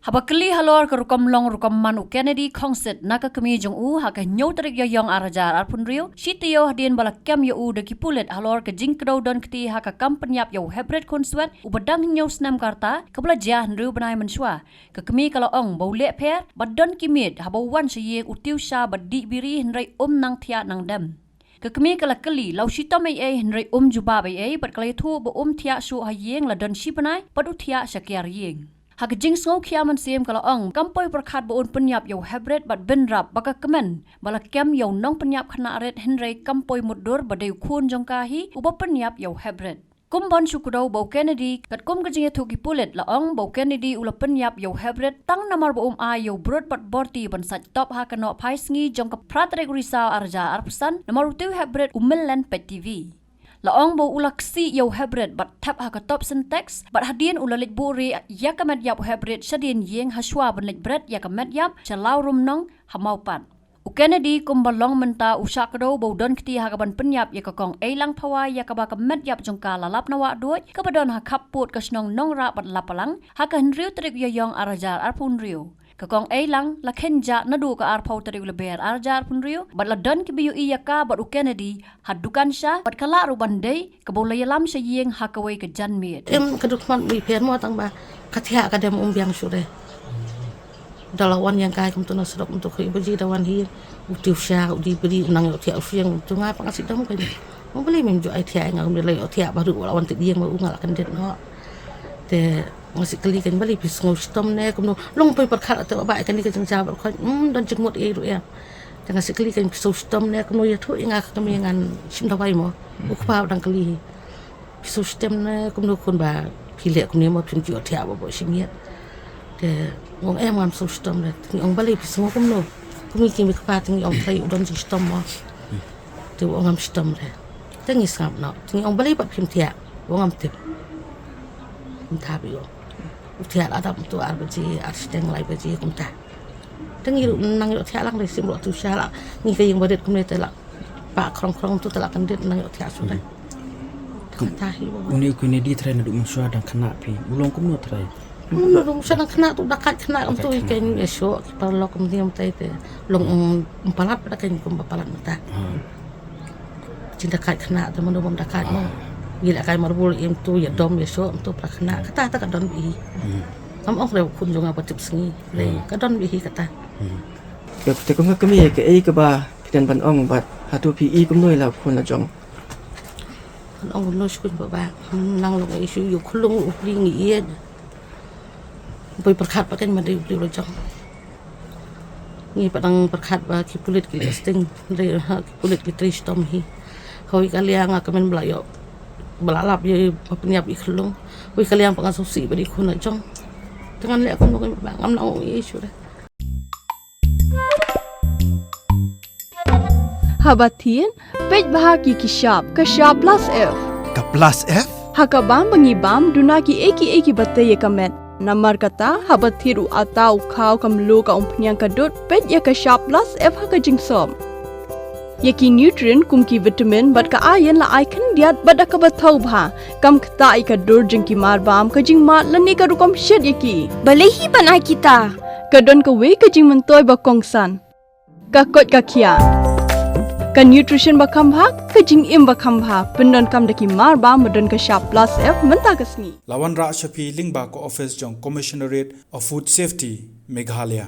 Habakli halor ke rukam long rukam manu Kennedy Kongset naka kami jong u haka nyotrik yoyong arajar arpun rio shitio hadien bala kem yo u de kipulet halor ke jingkdo don kti haka kampanyap yo hebret konsuat ubadang nyos nam karta kabla jah nru banai mensua ke kami kalau ong baule per badon kimit habawan seye utiu sha badi biri hnrai nang thia nang dem ke kami kala kali lau shitom ai hnrai juba ai bat kalai thu bo thia su hayeng la don shipanai padu thia shakyar yeng Hak jing sngau kiaman siem kalau ong kampoi perkhat boon penyap yo hebret bat benrap baka kemen bala kem yo nong penyap khana ret henry kampoi mudur badai khun jongkahi uba penyap yo hebret kumbon sukudau bau Kennedy kat kum ka jinge thuki pulet la ong bau Kennedy ula penyap yo hebret tang namar bo a yo brot bat borti ban sat top ha kano phai sngi jongka pratrek risau arja arpsan namar utiu hebret umelen pet TV Laong bau ulaksi yo hebret bat tap ha ka top syntax bat hadien ulalit buri yakamet yap hebret sadien yeng haswa banlet bret yakamet yap chalau rumnong hamaupan u Kennedy kumbalong menta usakdo bau don kti ha kaban penyap yakakong eilang phawa yakaba kamet yap jongka lalap nawa duoj kabadon ha khaput kasnong nongra bat lapalang ha ka henriu trik yoyong arajar arpun riu Kakong eilang la kenja nadu ka arpau tari leber arjar pun rio bat la don ki biu iya ka bat u Kennedy hadukan sya bat kala ru bandai ka bolaya lam sya yeng hakawai ke janmit em kadukman bi pian mo tang ba kathia ka dem biang sure dalawan yang kai kum tuna sedok untuk ibu ji dawan hi utiu sya di beri nang yo tia usiang tunga pangasit dam kan mo beli menjo ai tia ngam le yo tia baru lawan ti dieng mo ungal kan det no te masih kali kan balik pisau stom ne kamu long pun perkara atau apa kan ini kan jawab kan dan jenggot itu ya jangan sekali kan pisau stom ne kamu ya tu ingat kami dengan simdawai mo ukpa dan kali pisau stom ne kamu kun ba pilih kamu mau tunjuk dia apa buat simia de ngong ngam pisau stom ne ngong balik pisau kamu kimi kpa tingi ngong trai dan stom mo de ngam stom ne tingi ngam no tingi ngong balik pat pim dia ngam tip entah bio Utiat ada untuk arbaji arsideng lai baji kumta. Tengi nang yo tiak lang resim lo tu syala ni ke yang badet kumne telak. Pak krong-krong tu telak kandet nang yo tiak sudah. Tahi bo. Uni Kennedy try na dum suara dan kena pi. Bulong kumno try. Bulong suara kena tu dakat kena tu ikan esok kalau kemudian tai te long empalat pada kan kum bapalat mata. Cinta kat kena tu mendom dakat mo. Gila kai marbul im tu ya dom ya so tu prakna kata ta kadon bi am ok le kun jonga patip sngi le kadon bi kata te ko ngakami ke ei ka ba pidan ban ong bat hatu pi i kum noi la kun la jong ong no skun ba nang lo isu yu khulung upli ngi ien boy perkhat paken ma de upli lo jong ni padang perkhat ba ki pulit ki listing le ha ki pulit ki tristom hi hoi kaliang akamen blayo belalap ye penyap ikhlung wi kalian pengasusi beri kuna jong dengan le aku ngam ngam nang isu dah Habatin pej bahagi kishap kashap plus f ka plus f hakabam bangibam dunaki eki batte ye kamet namar kata habathiru atau khau kamlu ka umpnyang kadut pej ya kashap plus f haka jingsom Yaki nutrient kumki vitamin bat ka ayan la icon diat bat ka bathau bha kam khta ka dur jingki mar bam ka jing mat lani ka rukom shed yaki balehi banai kita ka don ka we ka jing mentoy ba kongsan ka kot ka khia ka nutrition ba kham bha ka jing im ba kham bha pindon kam daki mar bam modon ka sharp plus f menta kasni lawan ra shapi lingba ko office jong commissionerate of food safety Meghalaya